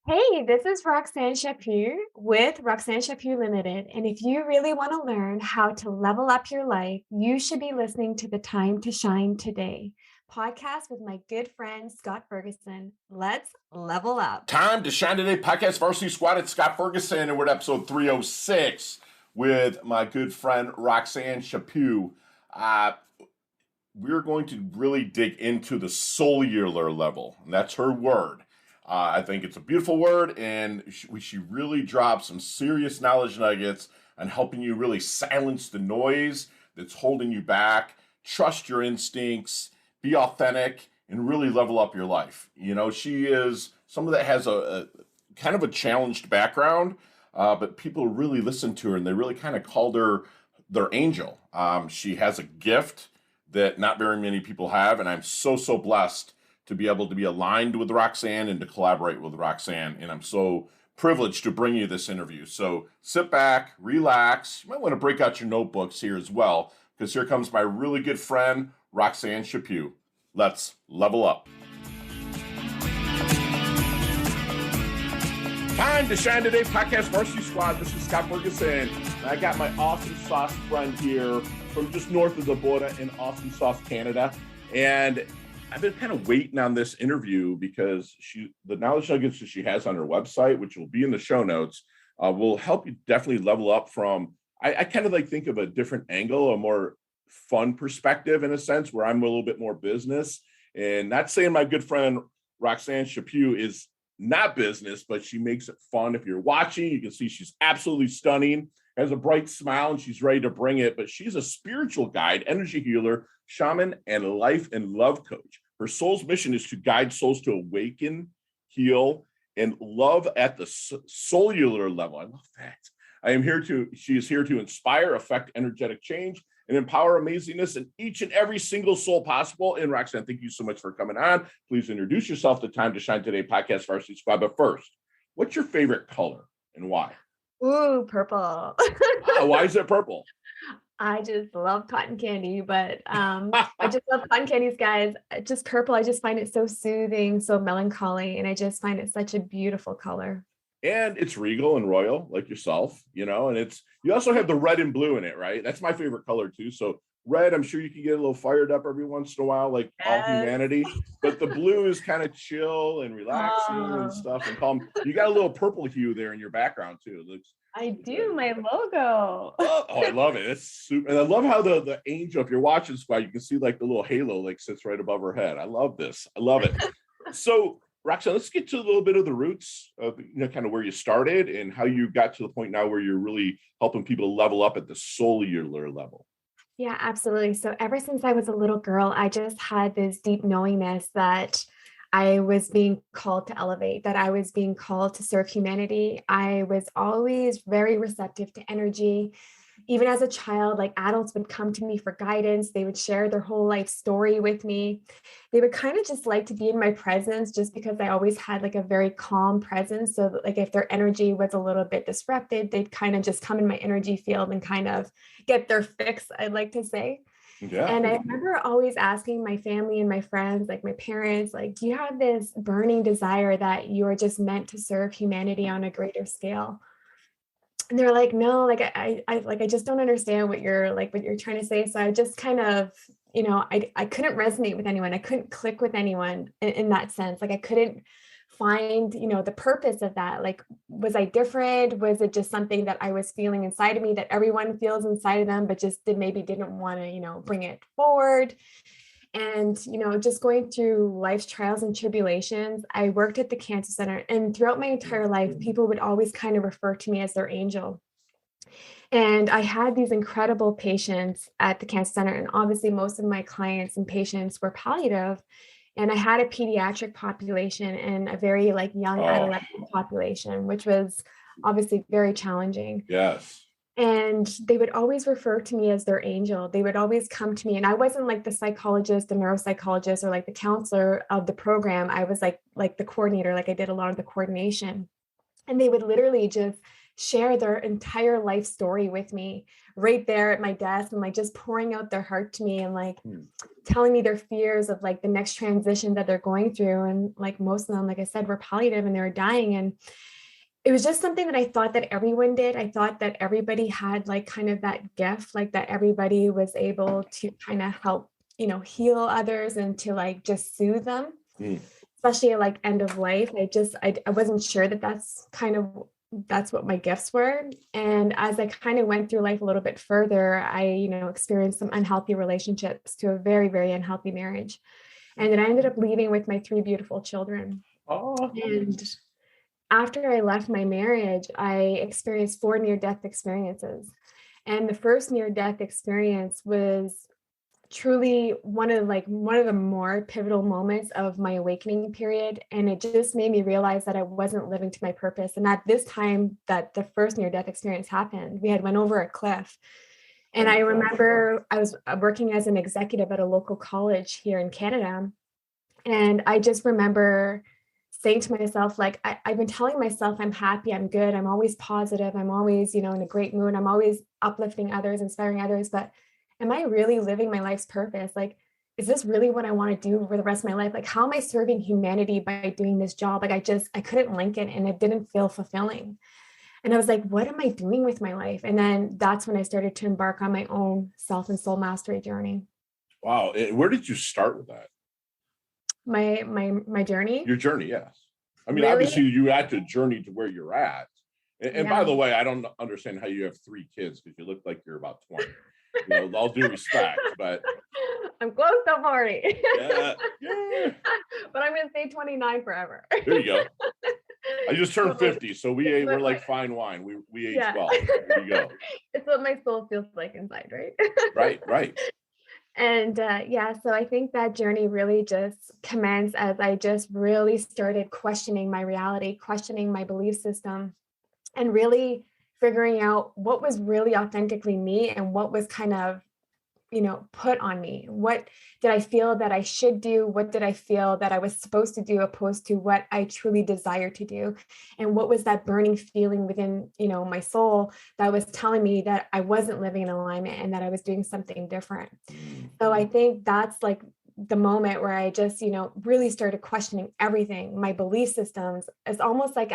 Hey, this is Roxanne Chaput with Roxanne Chaput Limited. And if you really want to learn how to level up your life, you should be listening to the Time to Shine Today podcast with my good friend Scott Ferguson. Let's level up. Time to Shine Today podcast varsity squad. It's Scott Ferguson, and we're at episode 306 with my good friend Roxanne Chaput. We're going to really dig into the Soullular level, and that's her word. I think it's a beautiful word, and she really drops some serious knowledge nuggets on helping you really silence the noise that's holding you back, trust your instincts, be authentic, and really level up your life. You know, she is someone that has a kind of a challenged background, but people really listen to her, and they really kind of called her their angel. She has a gift that not very many people have, and I'm so blessed to be able to be aligned with Roxanne and to collaborate with Roxanne. And I'm so privileged to bring you this interview. So sit back, relax. You might want to break out your notebooks here as well, because here comes my really good friend, Roxanne Chaput. Let's level up. Time to Shine Today podcast varsity squad. This is Scott Ferguson. And I got my awesome sauce friend here from just north of the border in Awesome Sauce, Canada. And I've been kind of waiting on this interview because the knowledge nuggets that she has on her website, which will be in the show notes, will help you definitely level up from, I kind of like think of a different angle, a more fun perspective in a sense, where I'm a little bit more business. And not saying my good friend Roxanne Chaput is not business, but she makes it fun. If you're watching, you can see she's absolutely stunning, has a bright smile, and she's ready to bring it. But she's a spiritual guide, energy healer, shaman, and life and love coach. Her soul's mission is to guide souls to awaken, heal, and love at the Soullular level. I love that. She is here to inspire, affect energetic change, and empower amazingness in each and every single soul possible. And Roxanne, thank you so much for coming on. Please introduce yourself to Time to Shine Today podcast varsity squad. But first, what's your favorite color and why? Ooh, purple. Why is it purple? I just love cotton candy, but I just love cotton candies, guys. Just purple. I just find it so soothing, so melancholy, and I just find it such a beautiful color. And it's regal and royal, like yourself, you know, and you also have the red and blue in it, right? That's my favorite color too. So red, I'm sure you can get a little fired up every once in a while, like all humanity, but the blue is kind of chill and relaxing and stuff and calm. You got a little purple hue there in your background too. It looks I do, my logo. Oh, I love it. It's super. And I love how the angel, if you're watching Squad, you can see like the little halo like sits right above her head. I love this. I love it. So Roxanne, let's get to a little bit of the roots of, kind of where you started and how you got to the point now where you're really helping people level up at the Soullular level. Yeah, absolutely. So ever since I was a little girl, I just had this deep knowingness that I was being called to elevate, that I was being called to serve humanity. I was always very receptive to energy. Even as a child, like adults would come to me for guidance. They would share their whole life story with me. They would kind of just like to be in my presence just because I always had like a very calm presence. So like if their energy was a little bit disrupted, they'd kind of just come in my energy field and kind of get their fix, I'd like to say. Yeah. And I remember always asking my family and my friends, like my parents, like, do you have this burning desire that you are just meant to serve humanity on a greater scale? And they're like, no, like I just don't understand what you're trying to say. So I just kind of, I couldn't resonate with anyone. I couldn't click with anyone in that sense. Like I couldn't find, the purpose of that. Like, was I different? Was it just something that I was feeling inside of me that everyone feels inside of them, but just maybe didn't want to, bring it forward? And, just going through life's trials and tribulations, I worked at the cancer center, and throughout my entire life, people would always kind of refer to me as their angel. And I had these incredible patients at the cancer center. And obviously most of my clients and patients were palliative. And I had a pediatric population and a very young adolescent population, which was obviously very challenging. Yes. And they would always refer to me as their angel. They would always come to me. And I wasn't like the psychologist, the neuropsychologist, or like the counselor of the program. I was like the coordinator, like I did a lot of the coordination. And they would literally just share their entire life story with me right there at my desk, and like just pouring out their heart to me, and like telling me their fears of like the next transition that they're going through. And like most of them, like I said, were palliative and they were dying. And it was just something that I thought that everyone did. I thought that everybody had like kind of that gift, like that everybody was able to kind of help, heal others and to like just soothe them, especially at like end of life. I wasn't sure that that's what my gifts were. And as I kind of went through life a little bit further, I, experienced some unhealthy relationships to a very, very unhealthy marriage. And then I ended up leaving with my 3 beautiful children. Oh. And after I left my marriage, I experienced 4 near-death experiences. And the first near-death experience was truly one of the more pivotal moments of my awakening period. And it just made me realize that I wasn't living to my purpose. And at this time that the first near-death experience happened, we had went over a cliff. And I remember I was working as an executive at a local college here in Canada. And I just remember saying to myself, like, I've been telling myself I'm happy, I'm good, I'm always positive, I'm always, in a great mood, I'm always uplifting others, inspiring others. But am I really living my life's purpose? Like, is this really what I want to do for the rest of my life? Like, how am I serving humanity by doing this job? Like, I couldn't link it, and it didn't feel fulfilling. And I was like, what am I doing with my life? And then that's when I started to embark on my own self and soul mastery journey. Wow. Where did you start with that? My journey? Your journey, yes. I mean, Really? obviously you had to journey to where you're at. And by the way, I don't understand how you have 3 kids, because you look like you're about 20. All due respect, but I'm close to 40. Yeah. But I'm gonna stay 29 forever. There you go. I just turned 50, so we're like fine wine. We age well. There you go. It's what my soul feels like inside, right? Right. And so I think that journey really just commenced as I just really started questioning my reality, questioning my belief system, and really figuring out what was really authentically me and what was kind of, put on me. What did I feel that I should do? What did I feel that I was supposed to do, opposed to what I truly desire to do? And what was that burning feeling within, my soul that was telling me that I wasn't living in alignment and that I was doing something different? So I think that's like the moment where I just, really started questioning everything, my belief systems. It's almost like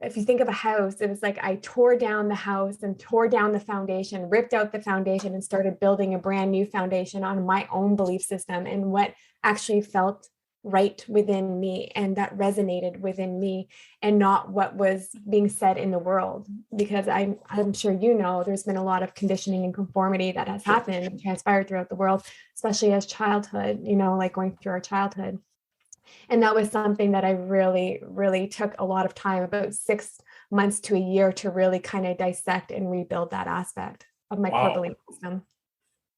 if you think of a house, it was like I tore down the house and tore down the foundation, ripped out the foundation, and started building a brand new foundation on my own belief system and what actually felt right within me and that resonated within me, and not what was being said in the world. Because I'm sure there's been a lot of conditioning and conformity that has happened and transpired throughout the world, especially as childhood, like going through our childhood. And that was something that I really, really took a lot of time, about 6 months to a year, to really kind of dissect and rebuild that aspect of my core belief system.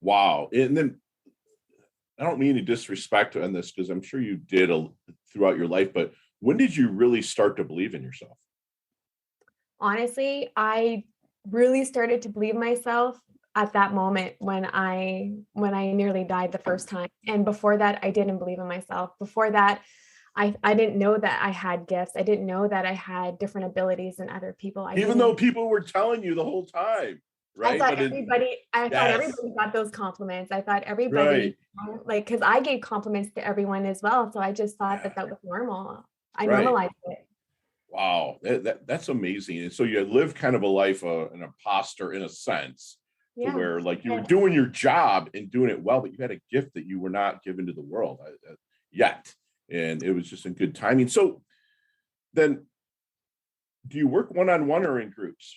Wow. And then I don't mean any disrespect on this, because I'm sure you did throughout your life, but when did you really start to believe in yourself? Honestly, I really started to believe myself at that moment when I nearly died the first time. And before that, I didn't believe in myself. Before that, I didn't know that I had gifts. I didn't know that I had different abilities than other people. Even though people were telling you the whole time, right? I thought everybody got those compliments. I thought everybody, because I gave compliments to everyone as well. So I just thought that was normal. I normalized it. Wow, that's amazing. And so you lived kind of a life of an imposter in a sense, to where like you were doing your job and doing it well, but you had a gift that you were not given to the world yet. And it was just in good timing. So then, do you work one-on-one or in groups?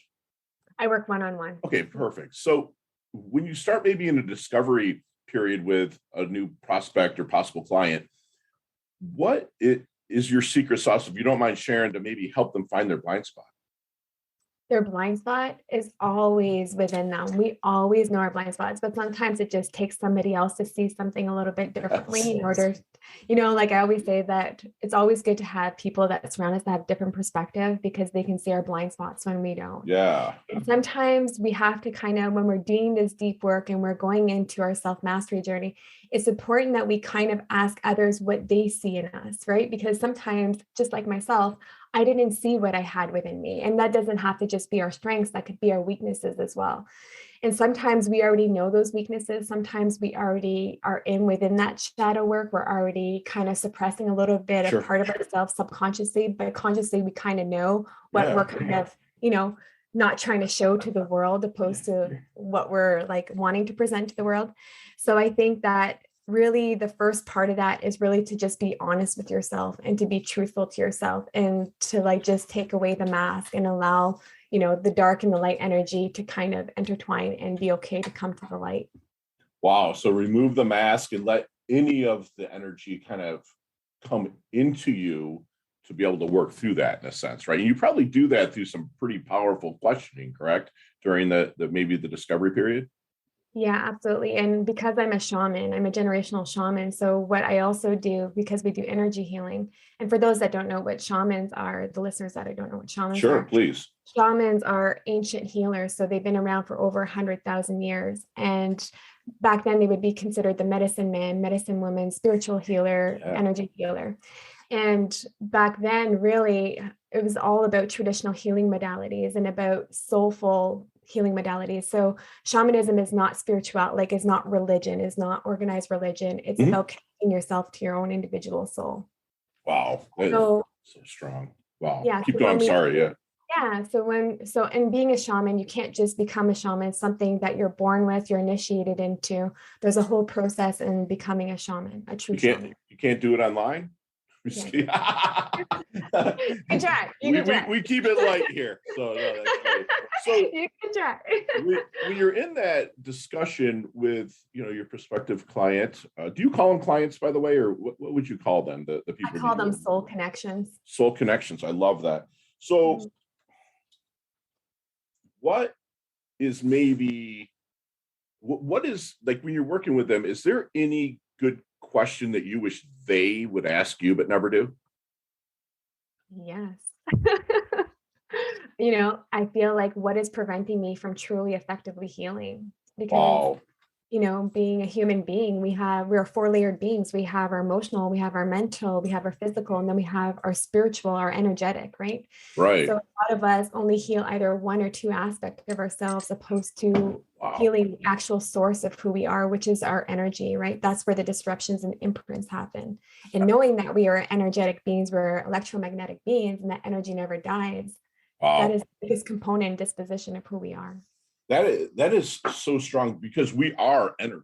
I work one-on-one. Okay, perfect. So when you start maybe in a discovery period with a new prospect or possible client, what is your secret sauce, if you don't mind sharing, to maybe help them find their blind spot? Their blind spot is always within them. We always know our blind spots, but sometimes it just takes somebody else to see something a little bit differently in order, like I always say that it's always good to have people that surround us that have different perspective, because they can see our blind spots when we don't. Yeah. And sometimes we have to kind of, when we're doing this deep work and we're going into our self-mastery journey, it's important that we kind of ask others what they see in us, right? Because sometimes, just like myself, I didn't see what I had within me. And that doesn't have to just be our strengths, that could be our weaknesses as well. And sometimes we already know those weaknesses. Sometimes we already are within that shadow work. We're already kind of suppressing a little bit of part of ourselves subconsciously, but consciously we kind of know what we're kind of, not trying to show to the world, opposed to what we're like wanting to present to the world. So I think that really the first part of that is really to just be honest with yourself and to be truthful to yourself, and to like just take away the mask and allow the dark and the light energy to kind of intertwine and be okay to come to the light. Wow. So remove the mask and let any of the energy kind of come into you to be able to work through that in a sense, right? And you probably do that through some pretty powerful questioning, correct? During the maybe the discovery period? Yeah, absolutely. And because I'm a shaman, I'm a generational shaman. So what I also do, because we do energy healing, and for those that don't know what shamans are, the listeners that I don't know what shamans Sure, are, please. shamans are ancient healers. So they've been around for over 100,000 years. And back then they would be considered the medicine man, medicine woman, spiritual healer, energy healer. And back then, really, it was all about traditional healing modalities and about soulful healing modalities. So shamanism is not spiritual, like is not religion, is not organized religion. It's about connecting yourself to your own individual soul. Wow. So strong. Wow. Yeah. Keep going. Sorry. Yeah. Yeah. And being a shaman, you can't just become a shaman. It's something that you're born with, you're initiated into. There's a whole process in becoming a shaman, a true shaman. You can't do it online? You can try. We keep it light here. So no, that's great. So you can try. when you're in that discussion with your prospective client, do you call them clients, by the way, or what would you call them? The people I call them soul connections. Soul connections. I love that. So what is like when you're working with them, is there any good question that you wish they would ask you but never do? Yes. I feel like what is preventing me from truly effectively healing? Because being a human being, we're 4-layered beings. We have our emotional, we have our mental, we have our physical, and then we have our spiritual, our energetic, right? Right. So a lot of us only heal either one or two aspects of ourselves, opposed to healing the actual source of who we are, which is our energy, right? That's where the disruptions and imprints happen. And knowing that we are energetic beings, we're electromagnetic beings, and that energy never dies. That is the biggest component and disposition of who we are. That is so strong, because we are energy.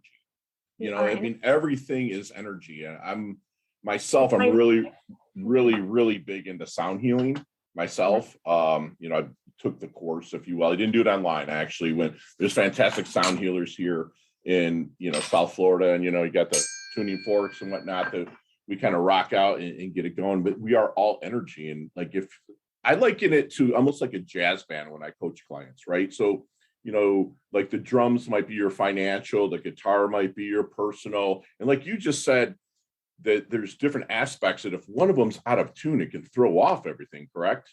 I mean, everything is energy. And I'm really, really, really big into sound healing myself. I took the course, if you will. I didn't do it online. I actually went. There's fantastic sound healers here in South Florida, and you got the tuning forks and whatnot that we kind of rock out and get it going. But we are all energy, and like if I liken it to almost like a jazz band when I coach clients, right? So like the drums might be your financial, the guitar might be your personal. And like you just said, that there's different aspects that if one of them's out of tune, it can throw off everything, correct?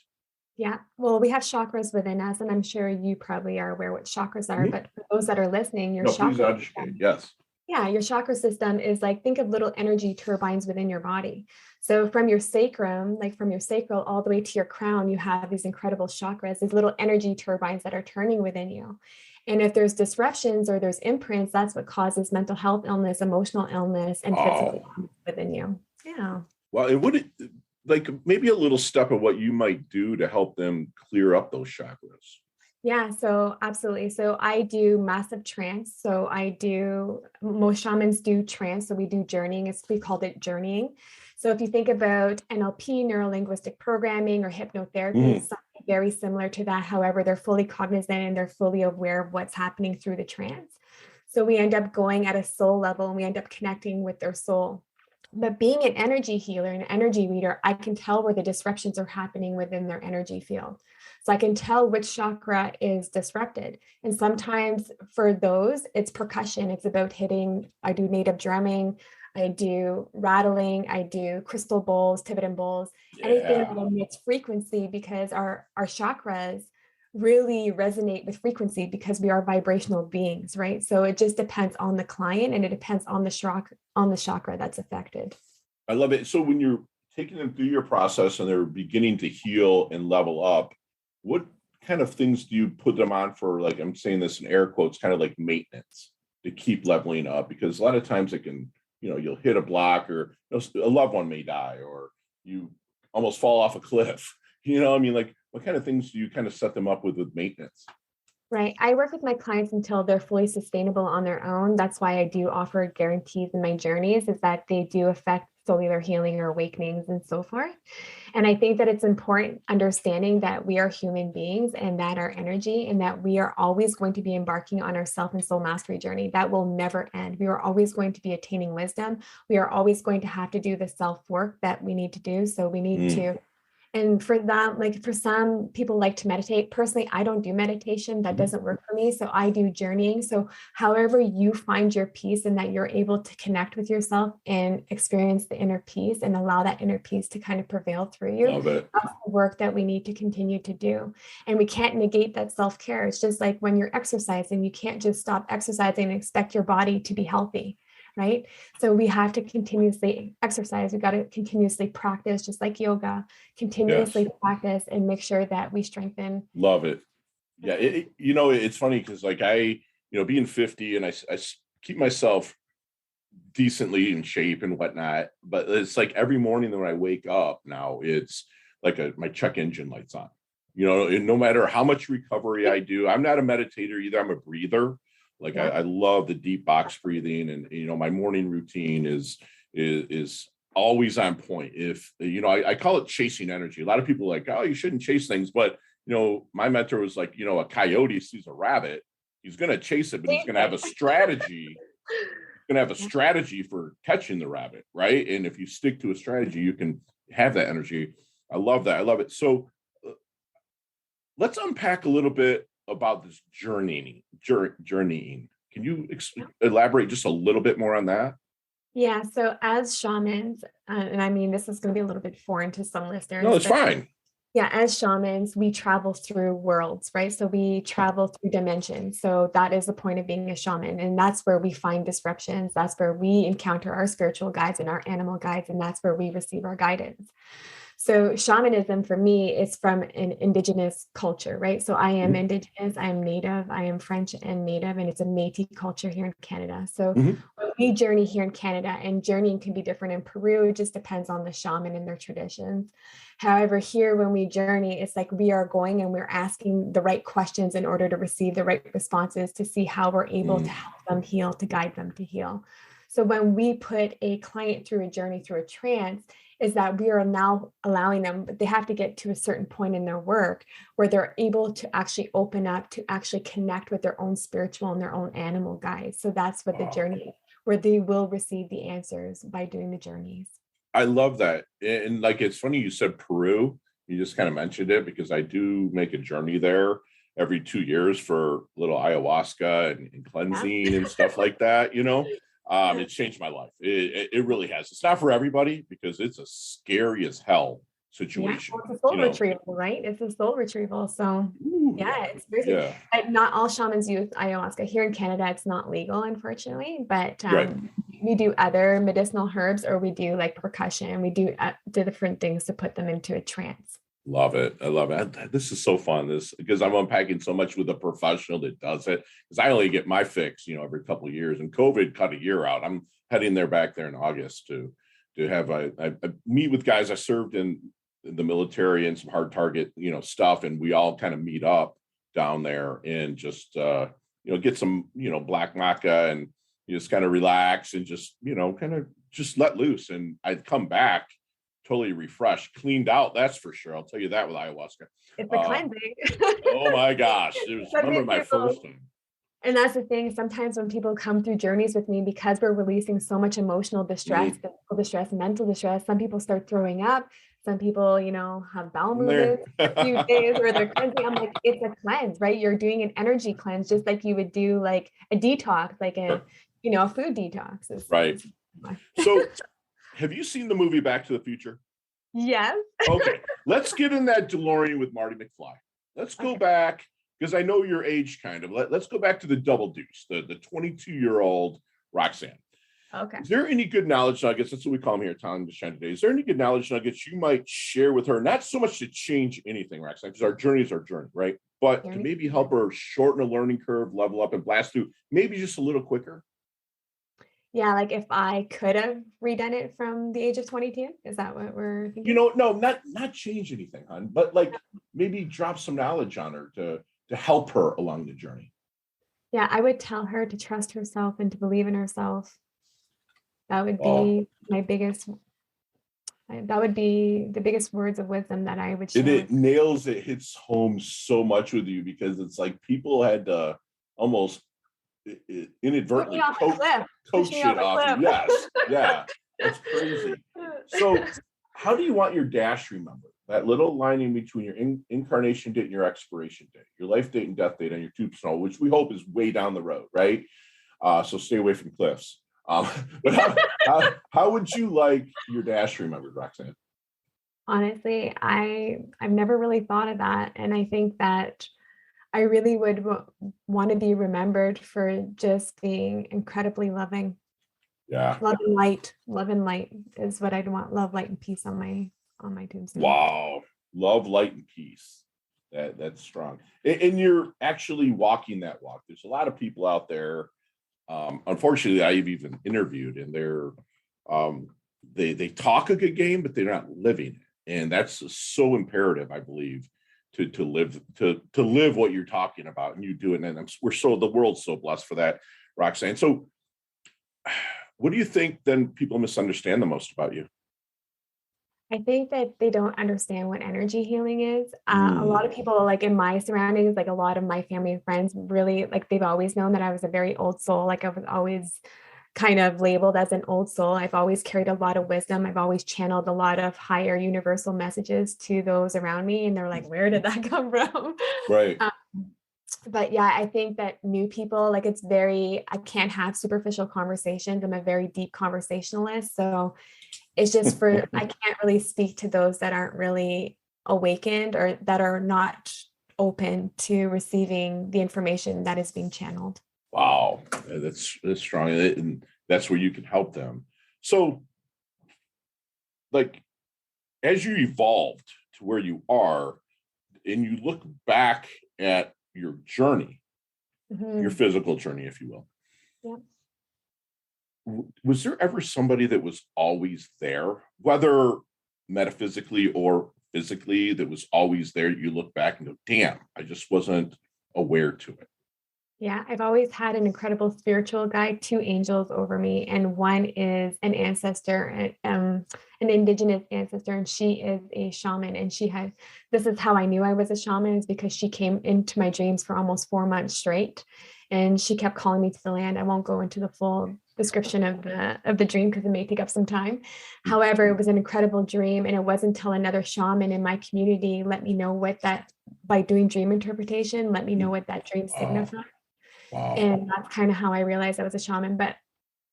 Yeah. Well, we have chakras within us, and I'm sure you probably are aware what chakras are, but for those that are listening, your chakra system, yes. Yeah, your chakra system is like, think of little energy turbines within your body. So from your sacrum, like from your sacral all the way to your crown, you have these incredible chakras, these little energy turbines that are turning within you. And if there's disruptions or there's imprints, that's what causes mental health illness, emotional illness, and physical illness within you. Yeah. Well, it would like maybe a little step of what you might do to help them clear up those chakras. Yeah, so absolutely. So I do massive trance. So most shamans do trance. So we do journeying. We called it journeying. So if you think about NLP, neuro-linguistic programming, or hypnotherapy, it's something very similar to that. However, they're fully cognizant and they're fully aware of what's happening through the trance. So we end up going at a soul level, and we end up connecting with their soul. But being an energy healer, an energy reader, I can tell where the disruptions are happening within their energy field. So I can tell which chakra is disrupted. And sometimes for those, it's percussion. It's about hitting. I do native drumming. I do rattling. I do crystal bowls, Tibetan bowls, anything that emits frequency, because our chakras really resonate with frequency because we are vibrational beings, right? So it just depends on the client, and it depends on the chakra that's affected. I love it. So when you're taking them through your process and they're beginning to heal and level up, what kind of things do you put them on for, like, I'm saying this in air quotes, kind of like maintenance to keep leveling up? Because a lot of times it can, you'll hit a block, or a loved one may die, or you almost fall off a cliff. I mean, like, what kind of things do you kind of set them up with maintenance? Right. I work with my clients until they're fully sustainable on their own. That's why I do offer guarantees in my journeys, is that they do affect cellular healing or awakenings and so forth. And I think that it's important understanding that we are human beings and that our energy, and that we are always going to be embarking on our self and soul mastery journey that will never end. We are always going to be attaining wisdom. We are always going to have to do the self work that we need to do. So we need to. And for that, like for some people like to meditate. Personally, I don't do meditation. That doesn't work for me. So I do journeying. So however you find your peace, and that you're able to connect with yourself and experience the inner peace and allow that inner peace to kind of prevail through you. Love it. That's the work that we need to continue to do. And we can't negate that self-care. It's just like when you're exercising, you can't just stop exercising and expect your body to be healthy. Right. So we have to continuously exercise. We've got to continuously practice, just like yoga, continuously practice and make sure that we strengthen. Love it. Yeah. It's funny because, like, being 50 and I keep myself decently in shape and whatnot, but it's like every morning when I wake up now, it's like my check engine lights on, and no matter how much recovery I do, I'm not a meditator either. I'm a breather. Like, I love the deep box breathing, and my morning routine is always on point. If I call it chasing energy. A lot of people are like, oh, you shouldn't chase things, but my mentor was like, a coyote sees a rabbit, he's going to chase it, but he's going to have a strategy. Going to have a strategy for catching the rabbit, right? And if you stick to a strategy, you can have that energy. I love that. I love it. So let's unpack a little bit about this journeying. Can you elaborate just a little bit more on that? Yeah. So as shamans, and I mean, this is going to be a little bit foreign to some listeners. No, it's fine. Yeah, as shamans, we travel through worlds, right? So we travel through dimensions. So that is the point of being a shaman. And that's where we find disruptions. That's where we encounter our spiritual guides and our animal guides. And that's where we receive our guidance. So shamanism for me is from an indigenous culture, right? So I am indigenous, I am native, I am French and native, and it's a Métis culture here in Canada. So when we journey here in Canada, and journeying can be different in Peru, it just depends on the shaman and their traditions. However, here when we journey, it's like we are going and we're asking the right questions in order to receive the right responses, to see how we're able to help them heal, to guide them to heal. So when we put a client through a journey, through a trance, is that we are now allowing them, but they have to get to a certain point in their work where they're able to actually open up, to actually connect with their own spiritual and their own animal guides. So that's what the journey, where they will receive the answers by doing the journeys. I love that. And like, it's funny you said Peru. You just kind of mentioned it because I do make a journey there every 2 years for a little ayahuasca and cleansing and stuff like that, It's changed my life. It really has. It's not for everybody because it's a scary as hell situation. Yeah, it's a soul retrieval, right? It's a soul retrieval. So it's crazy. Yeah. Not all shamans use ayahuasca. Here in Canada, it's not legal, unfortunately, but we do other medicinal herbs, or we do like percussion. We do different things to put them into a trance. Love it. I love it. This is so fun. Because I'm unpacking so much with a professional that does it. Because I only get my fix, every couple of years. And COVID cut a year out. I'm heading back there in August to have I meet with guys. I served in the military and some hard target, stuff, and we all kind of meet up down there and just get some black maca and just kind of relax and just kind of just let loose. And I'd come back totally refreshed, cleaned out. That's for sure. I'll tell you that with ayahuasca. It's a cleansing. Oh my gosh. It was, remember my first time. And that's the thing. Sometimes when people come through journeys with me, because we're releasing so much emotional distress, physical distress, mental distress, some people start throwing up. Some people, have bowel movements a few days where they're cleansing. I'm like, it's a cleanse, right? You're doing an energy cleanse, just like you would do like a detox, like a food detox. Right. So have you seen the movie Back to the Future? Yes. Okay. Let's get in that DeLorean with Marty McFly. let's go back, because I know your age kind of. Let's go back to the double deuce, the 22-year-old Roxanne. Okay. Is there any good knowledge nuggets? That's what we call them here at Time to Shine today. Is there any good knowledge nuggets you might share with her? Not so much to change anything, Roxanne, because our journey is our journey, right? But to maybe help her shorten a learning curve, level up, and blast through maybe just a little quicker. Yeah, like if I could have redone it from the age of 22, is that what we're thinking? No, not change anything, hon, but like maybe drop some knowledge on her to help her along the journey. Yeah, I would tell her to trust herself and to believe in herself. That would be my biggest, that would be the biggest words of wisdom that I would share. And it hits home so much with you, because it's like people had to almost inadvertently coach it off you. Yes. Yeah. That's crazy. So how do you want your dash remembered? That little line in between your incarnation date and your expiration date, your life date and death date on your tombstone, which we hope is way down the road, right? So stay away from cliffs. But how would you like your dash remembered, Roxanne? Honestly, I've never really thought of that. And I think that I really would want to be remembered for just being incredibly loving. Yeah. Love and light is what I'd want. Love, light, and peace on my tombstone. Wow. Love, light, and peace. That's strong. And you're actually walking that walk. There's a lot of people out there. Unfortunately, I've even interviewed, and they talk a good game, but they're not living it. And that's so imperative, I believe, to live what you're talking about, and you do it. And the world's so blessed for that, Roxanne. So what do you think then people misunderstand the most about you? I think that they don't understand what energy healing is. A lot of people, like in my surroundings, like a lot of my family and friends, really, like they've always known that I was a very old soul. Like I was always kind of labeled as an old soul. I've always carried a lot of wisdom. I've always channeled a lot of higher universal messages to those around me. And they're like, where did that come from? Right. But yeah, I think that new people, like I can't have superficial conversations. I'm a very deep conversationalist. So it's just I can't really speak to those that aren't really awakened or that are not open to receiving the information that is being channeled. Wow. That's strong. And that's where you can help them. So like, as you evolved to where you are and you look back at your journey, your physical journey, if you will. Yeah. Was there ever somebody that was always there, whether metaphysically or physically, that was always there? You look back and go, damn, I just wasn't aware to it. Yeah, I've always had an incredible spiritual guide, two angels over me, and one is an ancestor, an indigenous ancestor, and she is a shaman. And this is how I knew I was a shaman, is because she came into my dreams for almost 4 months straight, and she kept calling me to the land. I won't go into the full description of the dream because it may take up some time. However, it was an incredible dream, and it wasn't until another shaman in my community let me know by doing dream interpretation, let me know what that dream signified. Wow. And that's kind of how I realized I was a shaman. But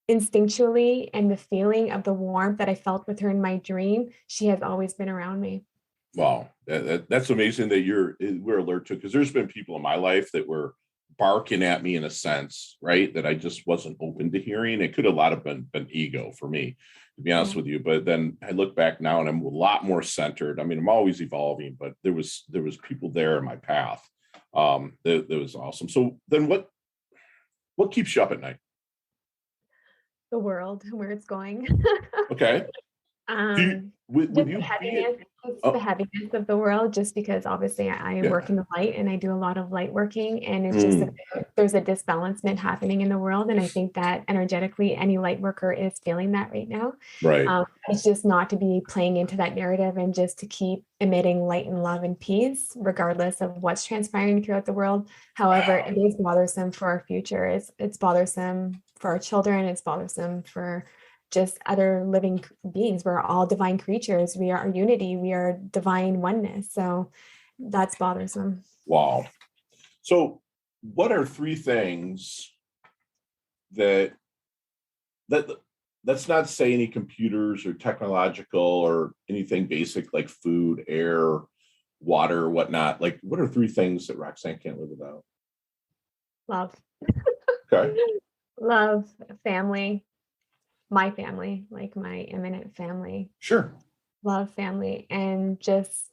instinctually, and the feeling of the warmth that I felt with her in my dream, she has always been around me. Wow. That's amazing that we're alert to it, because there's been people in my life that were barking at me in a sense, right, that I just wasn't open to hearing. It could have a lot of been able for me, to be honest with you. But then I look back now and I'm a lot more centered. I mean, I'm always evolving, but there was people there in my path. That was awesome. So then what keeps you up at night? The world, where it's going. Okay. Would you the heaviness of the world, just because obviously I work in the light and I do a lot of light working, and it's just there's a disbalancement happening in the world, and I think that energetically any light worker is feeling that right now. Right. It's just not to be playing into that narrative, and just to keep emitting light and love and peace regardless of what's transpiring throughout the world. However, it is bothersome for our future. It's bothersome for our children. It's bothersome for just other living beings. We're all divine creatures. We are unity. We are divine oneness. So that's bothersome. Wow. So what are 3 things let's not say any computers or technological or anything basic like food, air, water or whatnot. Like, what are 3 things that Roxanne can't live without? Love. Okay. Love, family, my family, like my imminent family. Sure. Love, family, and just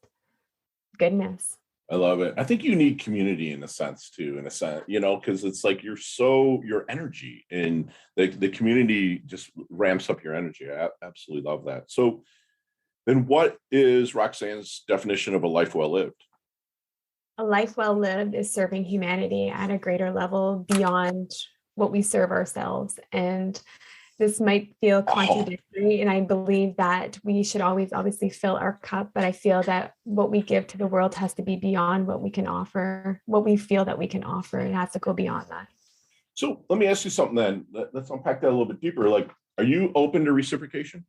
goodness. I love it. I think you need community in a sense too, in a sense, because it's like your energy and the community just ramps up your energy. I absolutely love that. So then what is Roxanne's definition of a life well lived? A life well lived is serving humanity at a greater level beyond what we serve ourselves. And this might feel contradictory, and I believe that we should always obviously fill our cup, but I feel that what we give to the world has to be beyond what we can offer, what we feel that we can offer. It has to go beyond that. So let me ask you something then. Let's unpack that a little bit deeper. Like, are you open to reciprocation?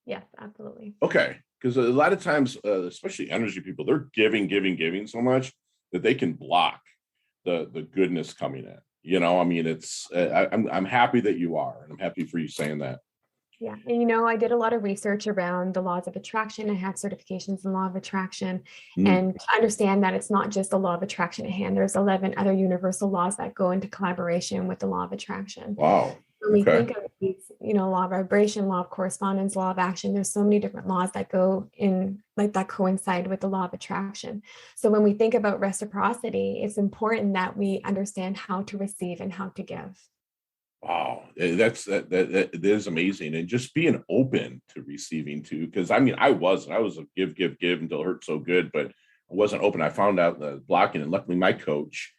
Yes, absolutely. Okay. Because a lot of times, especially energy people, they're giving so much that they can block the goodness coming in. I mean, it's I'm happy that you are, and I'm happy for you saying that. Yeah. And, I did a lot of research around the laws of attraction. I had certifications in law of attraction and to understand that it's not just the law of attraction at hand. There's 11 other universal laws that go into collaboration with the law of attraction. Wow. When we think of these, law of vibration, law of correspondence, law of action, there's so many different laws that go in, like that coincide with the law of attraction. So when we think about reciprocity, it's important that we understand how to receive and how to give. Wow, that is amazing, and just being open to receiving too. Because I mean, I was a give until it hurt so good, but I wasn't open. I found out the blocking, and luckily my coach,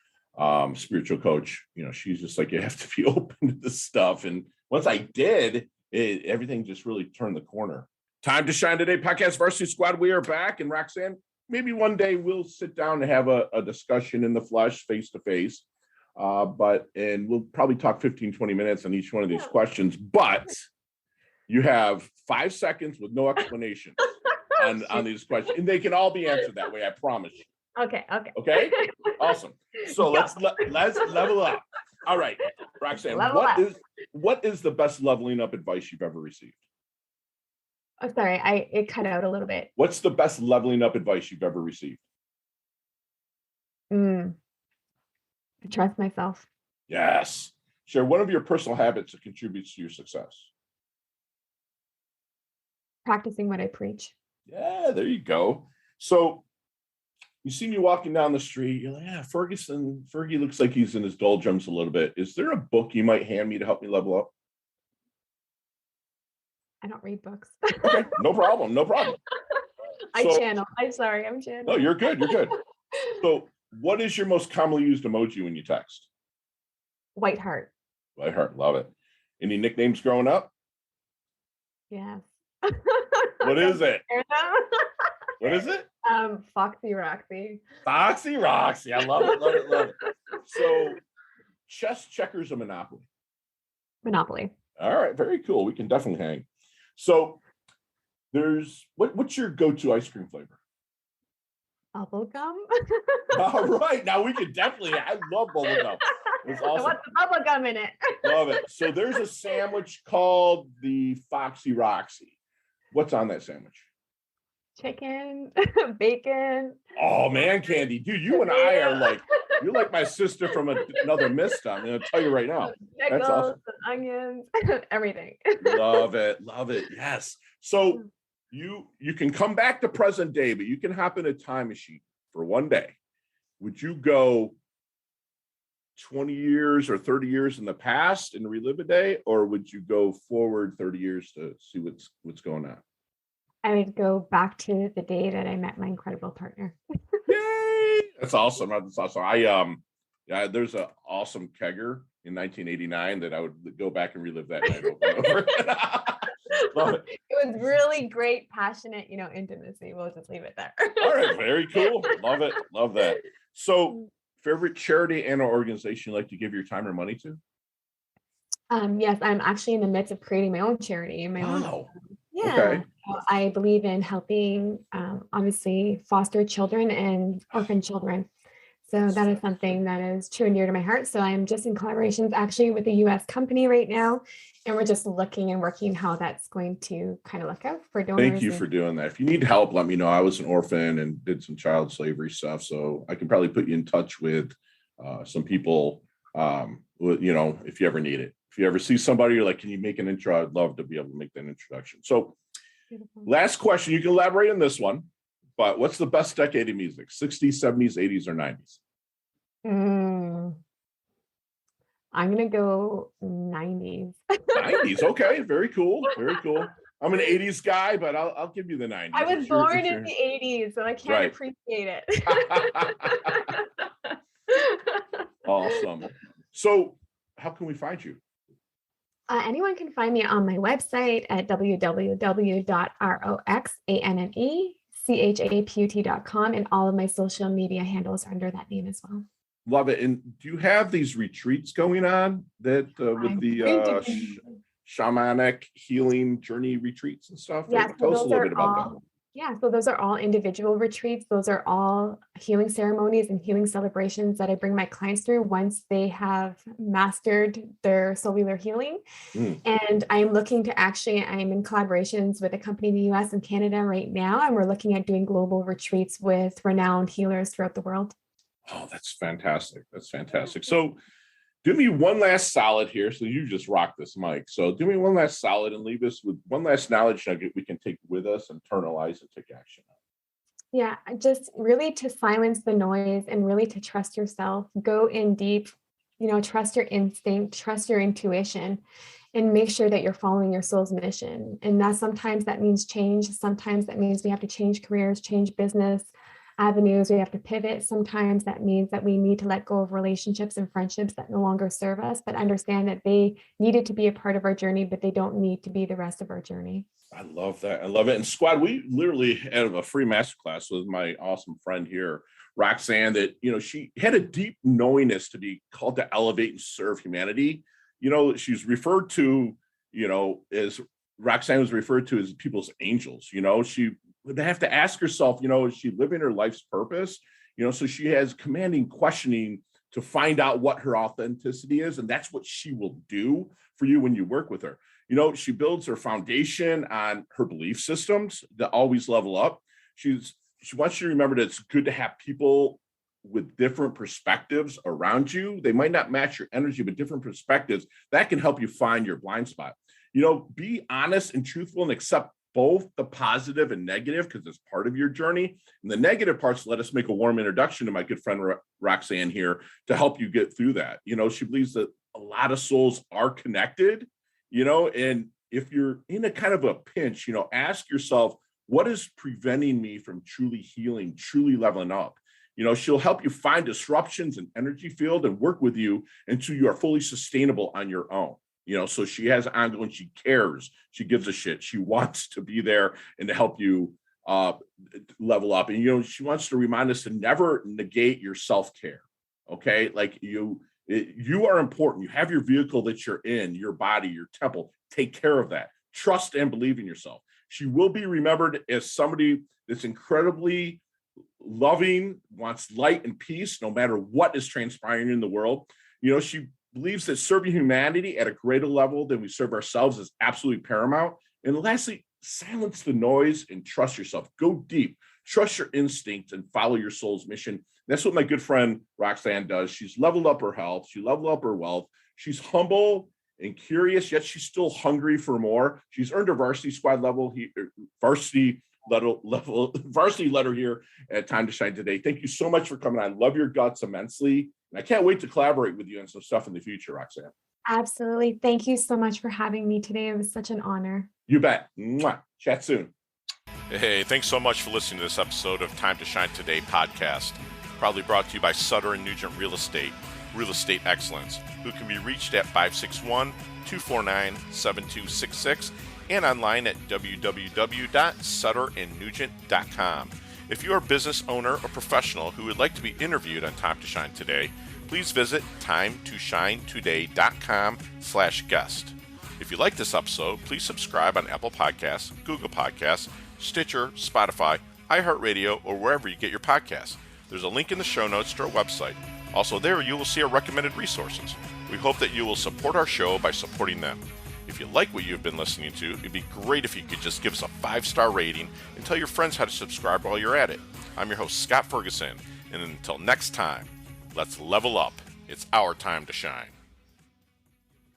spiritual coach, she's just like, you have to be open to this stuff. And once I did, everything just really turned the corner. Time to Shine Today podcast Varsity Squad. We are back, and Roxanne, maybe one day we'll sit down and have a discussion in the flesh, face to face. And we'll probably talk 15-20 minutes on each one of these questions, but you have 5 seconds with no explanation on these questions, and they can all be answered that way. I promise you. Okay. Awesome. So let's level up. All right, Roxanne, what is the best leveling up advice you've ever received? Oh, sorry, it cut out a little bit. What's the best leveling up advice you've ever received? I trust myself. Yes. Share one of your personal habits that contributes to your success. Practicing what I preach. Yeah, there you go. So you see me walking down the street, you're like, yeah, Fergie looks like he's in his doldrums a little bit. Is there a book you might hand me to help me level up? I don't read books. Okay, no problem. I'm channel. No, you're good. So what is your most commonly used emoji when you text? White heart. White heart, love it. Any nicknames growing up? Yes. What is it? What is it? Foxy Roxy. Foxy Roxy. I love it. So chess, checkers, or Monopoly? Monopoly. All right, very cool. We can definitely hang. So what's your go-to ice cream flavor? Bubble gum. All right, now we can I love bubble gum. It's awesome. What's the bubble gum in it? Love it. So there's a sandwich called the Foxy Roxy. What's on that sandwich? Chicken, bacon. Oh man, Candy, dude, you and I are like, you're like my sister from another mist. I'm gonna tell you right now. Pickles, that's awesome. Onions, everything. Love it. Yes. So you can come back to present day, but you can hop in a time machine for one day. Would you go 20 years or 30 years in the past and relive a day, or would you go forward 30 years to see what's going on? I would go back to the day that I met my incredible partner. Yay! That's awesome. There's an awesome kegger in 1989 that I would go back and relive that night over and over. Love it. It was really great, passionate, intimacy. We'll just leave it there. All right, very cool. Love it. Love that. So, favorite charity and or organization you like to give your time or money to? Yes, I'm actually in the midst of creating my own charity. Wow. Yeah. Okay. I believe in helping, obviously, foster children and orphan children. So that is something that is true and dear to my heart. So I'm just in collaborations actually with a US company right now. And we're just looking and working how that's going to kind of look out for donors. Thank you for doing that. If you need help, let me know. I was an orphan and did some child slavery stuff. So I can probably put you in touch with some people, if you ever need it. If you ever see somebody, you're like, can you make an intro? I'd love to be able to make that introduction. So Beautiful. Last question, you can elaborate on this one, but what's the best decade of music? 60s, 70s, 80s, or 90s? I'm going to go 90s. 90s. Okay. Very cool. Very cool. I'm an 80s guy, but I'll give you the 90s. I was born in the 80s, so I can't appreciate it. Awesome. So how can we find you? Anyone can find me on my website at www.roxannechaput.com, and all of my social media handles are under that name as well. Love it. And do you have these retreats going on that with the shamanic healing journey retreats and stuff? Yeah, tell us a little bit about that. Yeah, so those are all individual retreats. Those are all healing ceremonies and healing celebrations that I bring my clients through once they have mastered their Soullular healing. And I'm looking to I'm in collaborations with a company in the US and Canada right now, and we're looking at doing global retreats with renowned healers throughout the world. Oh, that's fantastic. That's fantastic. So do me one last solid here. So you just rock this mic. So do me one last solid and leave us with one last knowledge nugget we can take with us, internalize, and take action on. Yeah, just really to silence the noise and really to trust yourself. Go in deep, trust your instinct, trust your intuition, and make sure that you're following your soul's mission. And sometimes that means change. Sometimes that means we have to change careers, change business avenues, we have to pivot. Sometimes that means that we need to let go of relationships and friendships that no longer serve us, but understand that they needed to be a part of our journey, but they don't need to be the rest of our journey. I love that. I love it. And squad, we literally had a free masterclass with my awesome friend here, Roxanne, that, she had a deep knowingness to be called to elevate and serve humanity. She's referred to, as Roxanne was referred to as people's angels. She would have to ask herself, is she living her life's purpose? So she has commanding questioning to find out what her authenticity is. And that's what she will do for you when you work with her. She builds her foundation on her belief systems that always level up. She wants you to remember that it's good to have people with different perspectives around you. They might not match your energy, but different perspectives that can help you find your blind spot. Be honest and truthful and accept both the positive and negative, because it's part of your journey. And the negative parts, let us make a warm introduction to my good friend Roxanne here to help you get through that. She believes that a lot of souls are connected, and if you're in a kind of a pinch, ask yourself, what is preventing me from truly healing, truly leveling up? She'll help you find disruptions in energy field and work with you until you are fully sustainable on your own. So she has ongoing, she cares, she gives a shit, she wants to be there and to help you level up. And, she wants to remind us to never negate your self-care. Okay. Like you are important. You have your vehicle that you're in, your body, your temple. Take care of that. Trust and believe in yourself. She will be remembered as somebody that's incredibly loving, wants light and peace, no matter what is transpiring in the world. She believes that serving humanity at a greater level than we serve ourselves is absolutely paramount. And lastly, silence the noise and trust yourself. Go deep, trust your instinct, and follow your soul's mission. That's what my good friend Roxanne does. She's leveled up her health. She leveled up her wealth. She's humble and curious, yet she's still hungry for more. She's earned a varsity squad level, varsity letter here at Time to Shine today. Thank you so much for coming on. Love your guts immensely. And I can't wait to collaborate with you on some stuff in the future, Roxanne. Absolutely. Thank you so much for having me today. It was such an honor. You bet. Mwah. Chat soon. Hey, thanks so much for listening to this episode of Time to Shine Today podcast. Proudly brought to you by Sutter & Nugent Real Estate Excellence, who can be reached at 561-249-7266 and online at www.sutterandnugent.com. If you're a business owner or professional who would like to be interviewed on Time to Shine Today, please visit timetoshinetoday.com/guest. If you like this episode, please subscribe on Apple Podcasts, Google Podcasts, Stitcher, Spotify, iHeartRadio, or wherever you get your podcasts. There's a link in the show notes to our website. Also there, you will see our recommended resources. We hope that you will support our show by supporting them. If you like what you've been listening to, it'd be great if you could just give us a 5-star rating and tell your friends how to subscribe while you're at it. I'm your host, Scott Ferguson, and until next time, let's level up. It's our time to shine.